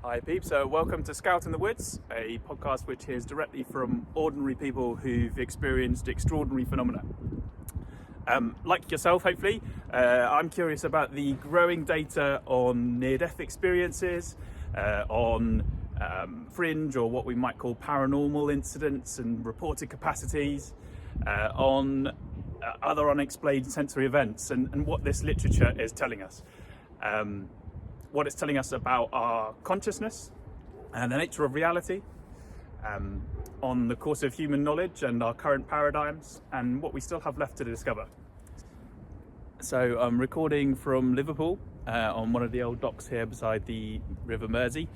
Hi peeps, welcome to Scout in the Woods, a podcast which hears directly from ordinary people who've experienced extraordinary phenomena. Like yourself, hopefully, I'm curious about the growing data on near-death experiences, on fringe or what we might call paranormal incidents and reported capacities, on other unexplained sensory events and what this literature is telling us. What it's telling us about our consciousness and the nature of reality, on the course of human knowledge and our current paradigms, and what we still have left to discover. So I'm recording from Liverpool on one of the old docks here beside the River Mersey.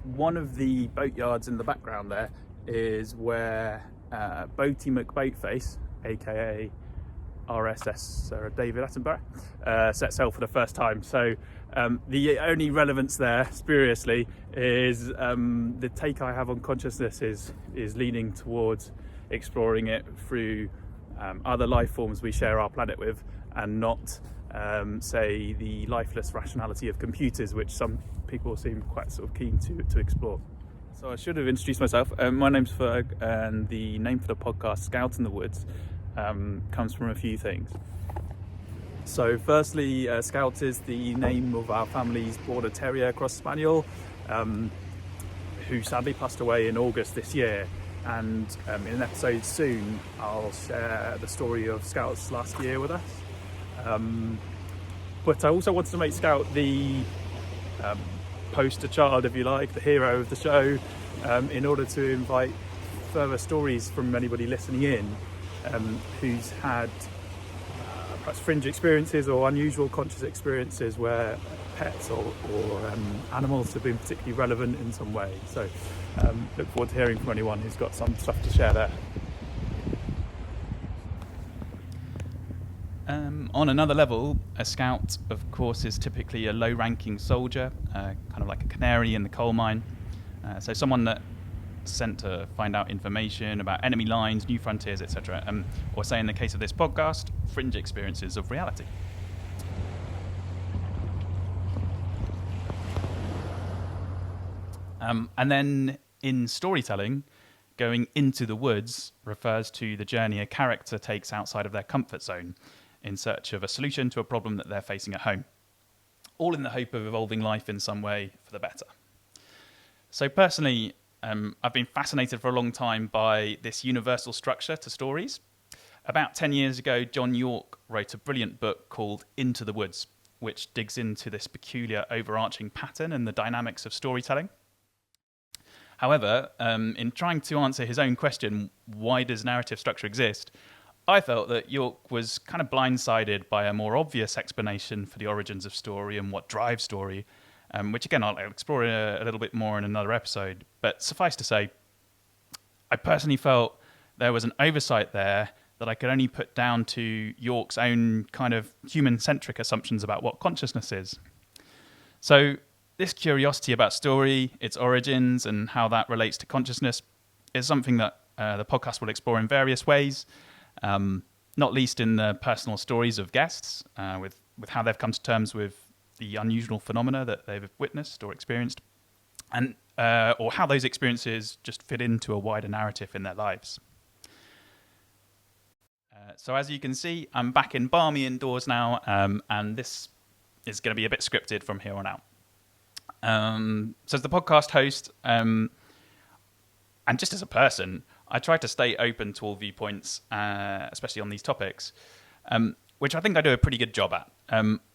One of the boatyards in the background there is where Boaty McBoatface, aka RSS Sir David Attenborough, set sail for the first time. So the only relevance there, spuriously, is the take I have on consciousness is leaning towards exploring it through other life forms we share our planet with, and not say the lifeless rationality of computers, which some people seem quite sort of keen to explore. So I should have introduced myself. My name's Ferg, and the name for the podcast, Scout in the Woods, comes from a few things. So firstly, Scout is the name of our family's border terrier cross spaniel, who sadly passed away in August this year. And in an episode soon, I'll share the story of Scout's last year with us. But I also wanted to make Scout the poster child, if you like, the hero of the show, in order to invite further stories from anybody listening in who's had perhaps fringe experiences or unusual conscious experiences where pets or animals have been particularly relevant in some way. So look forward to hearing from anyone who's got some stuff to share there. On another level, a scout, of course, is typically a low-ranking soldier, kind of like a canary in the coal mine. So someone that sent to find out information about enemy lines, new frontiers, etc. Or say in the case of this podcast, fringe experiences of reality. And then in storytelling, going into the woods refers to the journey a character takes outside of their comfort zone in search of a solution to a problem that they're facing at home, all in the hope of evolving life in some way for the better. So personally, I've been fascinated for a long time by this universal structure to stories. About 10 years ago, John York wrote a brilliant book called Into the Woods, which digs into this peculiar overarching pattern and the dynamics of storytelling. However, in trying to answer his own question, why does narrative structure exist, I felt that York was kind of blindsided by a more obvious explanation for the origins of story and what drives story, which again I'll explore a little bit more in another episode. But suffice to say, I personally felt there was an oversight there that I could only put down to York's own kind of human-centric assumptions about what consciousness is. So this curiosity about story, its origins, and how that relates to consciousness is something that the podcast will explore in various ways, not least in the personal stories of guests, with how they've come to terms with the unusual phenomena that they've witnessed or experienced, and or how those experiences just fit into a wider narrative in their lives. So as you can see, I'm back in balmy indoors now, and this is going to be a bit scripted from here on out. So as the podcast host, and just as a person, I try to stay open to all viewpoints, especially on these topics, which I think I do a pretty good job at.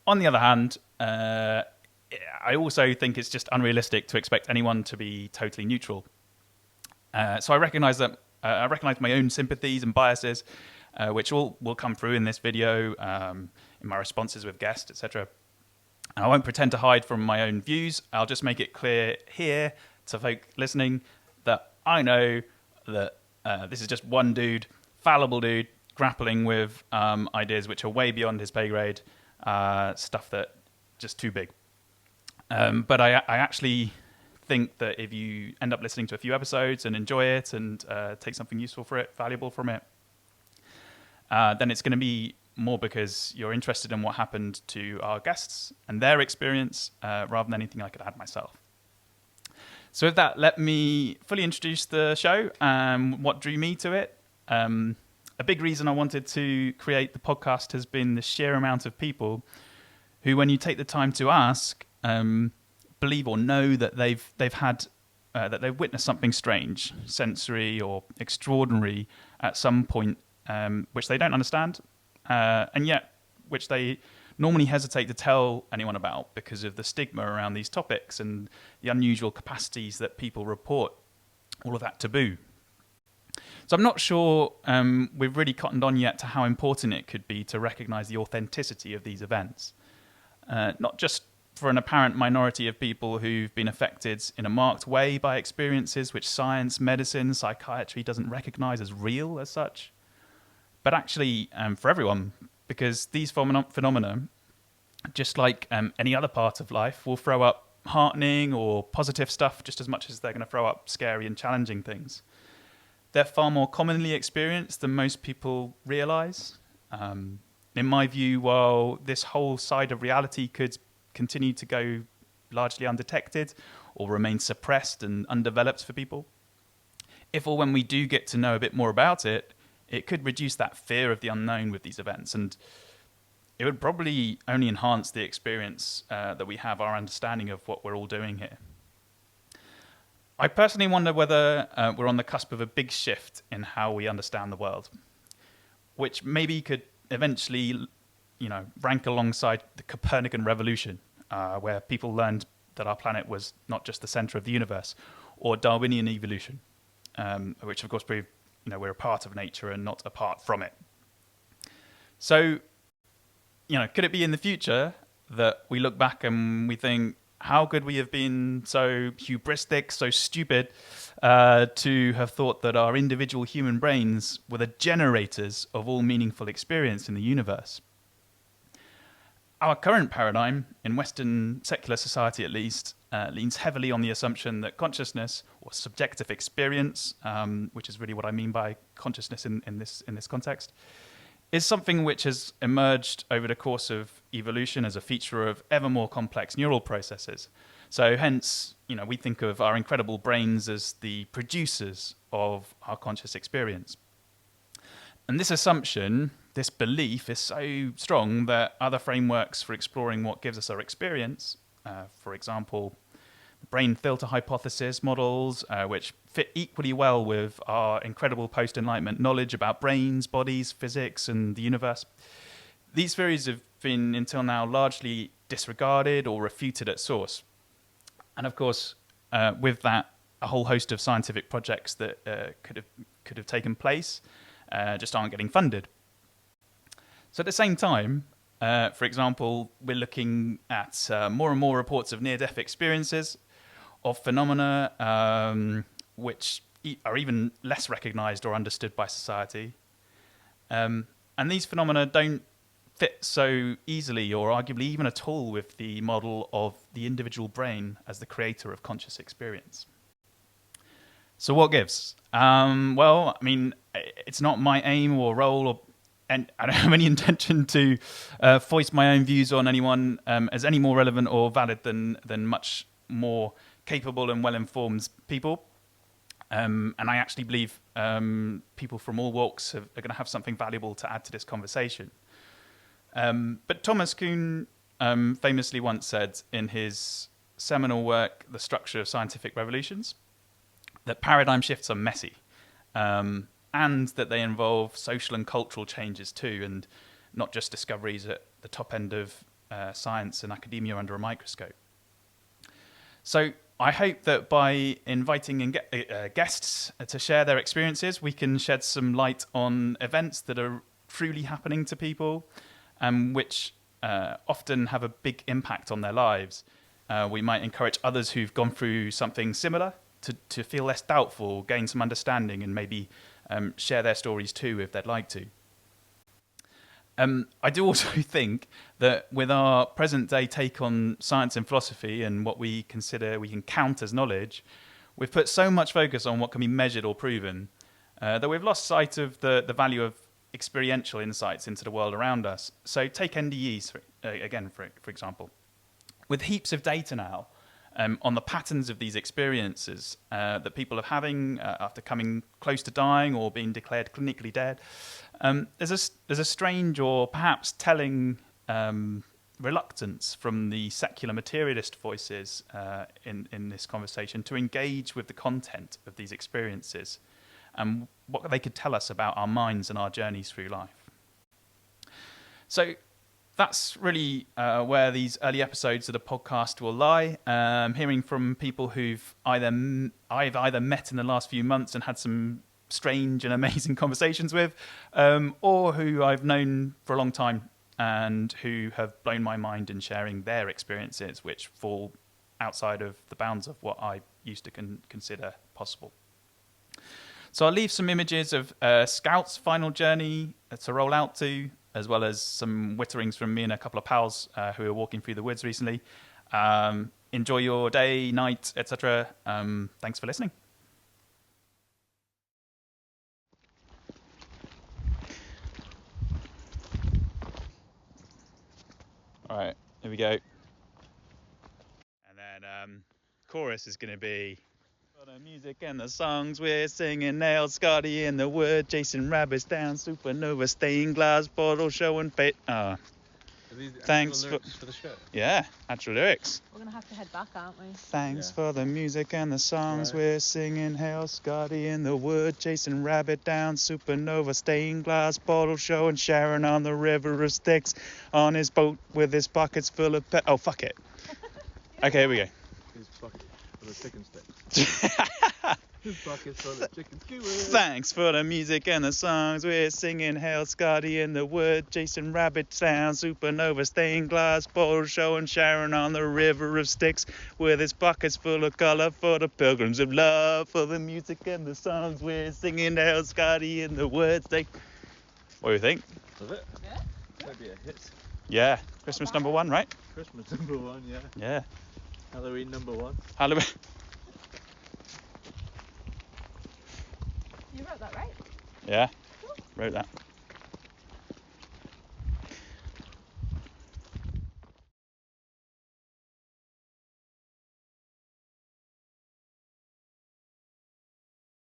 On the other hand, I also think it's just unrealistic to expect anyone to be totally neutral. So I recognise that I recognise my own sympathies and biases, which all will come through in this video, in my responses with guests, etc. And I won't pretend to hide from my own views. I'll just make it clear here to folk listening that I know that this is just one dude, fallible dude, grappling with ideas which are way beyond his pay grade, stuff that just too big. But I actually think that if you end up listening to a few episodes and enjoy it and take something useful for it, valuable from it, then it's going to be more because you're interested in what happened to our guests and their experience rather than anything I could add myself. So with that, let me fully introduce the show and what drew me to it. A big reason I wanted to create the podcast has been the sheer amount of people who, when you take the time to ask, believe or know that they've witnessed something strange, sensory or extraordinary at some point, which they don't understand, and yet which they normally hesitate to tell anyone about because of the stigma around these topics and the unusual capacities that people report, all of that taboo. So I'm not sure we've really cottoned on yet to how important it could be to recognise the authenticity of these events, not just for an apparent minority of people who've been affected in a marked way by experiences which science, medicine, psychiatry doesn't recognise as real as such, but actually for everyone, because these phenomena, just like any other part of life, will throw up heartening or positive stuff just as much as they're going to throw up scary and challenging things. They're far more commonly experienced than most people realise. In my view, while this whole side of reality could continue to go largely undetected or remain suppressed and undeveloped for people, if or when we do get to know a bit more about it, it could reduce that fear of the unknown with these events, and it would probably only enhance the experience that we have, our understanding of what we're all doing here. I personally wonder whether we're on the cusp of a big shift in how we understand the world, which maybe could eventually, rank alongside the Copernican revolution, where people learned that our planet was not just the center of the universe, or Darwinian evolution, which of course proved, we're a part of nature and not apart from it. So, could it be in the future that we look back and we think, how could we have been so hubristic, so stupid, to have thought that our individual human brains were the generators of all meaningful experience in the universe? Our current paradigm, in Western secular society at least, leans heavily on the assumption that consciousness, or subjective experience, which is really what I mean by consciousness in this context, is something which has emerged over the course of evolution as a feature of ever more complex neural processes. So hence, we think of our incredible brains as the producers of our conscious experience. And this assumption, this belief, is so strong that other frameworks for exploring what gives us our experience, for example, brain filter hypothesis models, which fit equally well with our incredible post-Enlightenment knowledge about brains, bodies, physics, and the universe. These theories have been, until now, largely disregarded or refuted at source. And of course, with that, a whole host of scientific projects that could have taken place just aren't getting funded. So at the same time, for example, we're looking at more and more reports of near-death experiences, of phenomena which are even less recognized or understood by society. And these phenomena don't fit so easily or arguably even at all with the model of the individual brain as the creator of conscious experience. So what gives? Well, it's not my aim or role, and I don't have any intention to voice my own views on anyone as any more relevant or valid than much more capable and well-informed people. And I actually believe people from all walks are going to have something valuable to add to this conversation. But Thomas Kuhn famously once said in his seminal work, The Structure of Scientific Revolutions, that paradigm shifts are messy, and that they involve social and cultural changes too, and not just discoveries at the top end of science and academia under a microscope. So I hope that by inviting guests to share their experiences, we can shed some light on events that are truly happening to people, which often have a big impact on their lives. We might encourage others who've gone through something similar to feel less doubtful, gain some understanding, and maybe share their stories too if they'd like to. I do also think that with our present day take on science and philosophy and what we consider we can count as knowledge, we've put so much focus on what can be measured or proven that we've lost sight of the value of experiential insights into the world around us. So take NDEs again, for example. With heaps of data now, on the patterns of these experiences that people are having after coming close to dying or being declared clinically dead. There's a strange or perhaps telling reluctance from the secular materialist voices in this conversation to engage with the content of these experiences and what they could tell us about our minds and our journeys through life. So that's really where these early episodes of the podcast will lie. Hearing from people who've I've either met in the last few months and had some strange and amazing conversations with, or who I've known for a long time and who have blown my mind in sharing their experiences, which fall outside of the bounds of what I used to consider possible. So I'll leave some images of Scout's final journey to roll out to, as well as some witterings from me and a couple of pals who are walking through the woods recently. Enjoy your day, night, etc. Thanks for listening. All right, here we go. And then chorus is going to be... For the music and the songs we're singing, nailed Scotty in the wood, chasing rabbits down, supernova, stained glass bottle, showing fate. Thanks for the show. Yeah, actual lyrics. We're gonna have to head back, aren't we? Thanks for the music and the songs we're singing, hail Scotty in the wood, chasing rabbit down, supernova, stained glass bottle, showing Sharon on the river of Styx, on his boat with his pockets full of oh fuck it. Okay, here we go. His bucket full of chicken sticks. His bucket full of chicken skewers. Thanks for the music and the songs we're singing, hail Scotty in the wood, chasing rabbits down, supernova, stained glass bottle, showing Sharon on the river of Styx, with his pockets full of colour for the pilgrims of love. For the music and the songs we're singing, hail Scotty in the wood. What do you think? Was it? Yeah. That'd be a hit. Yeah, Christmas number one, right? Christmas number one, yeah. Yeah. Halloween number one. Halloween. You wrote that, right? Yeah, wrote that.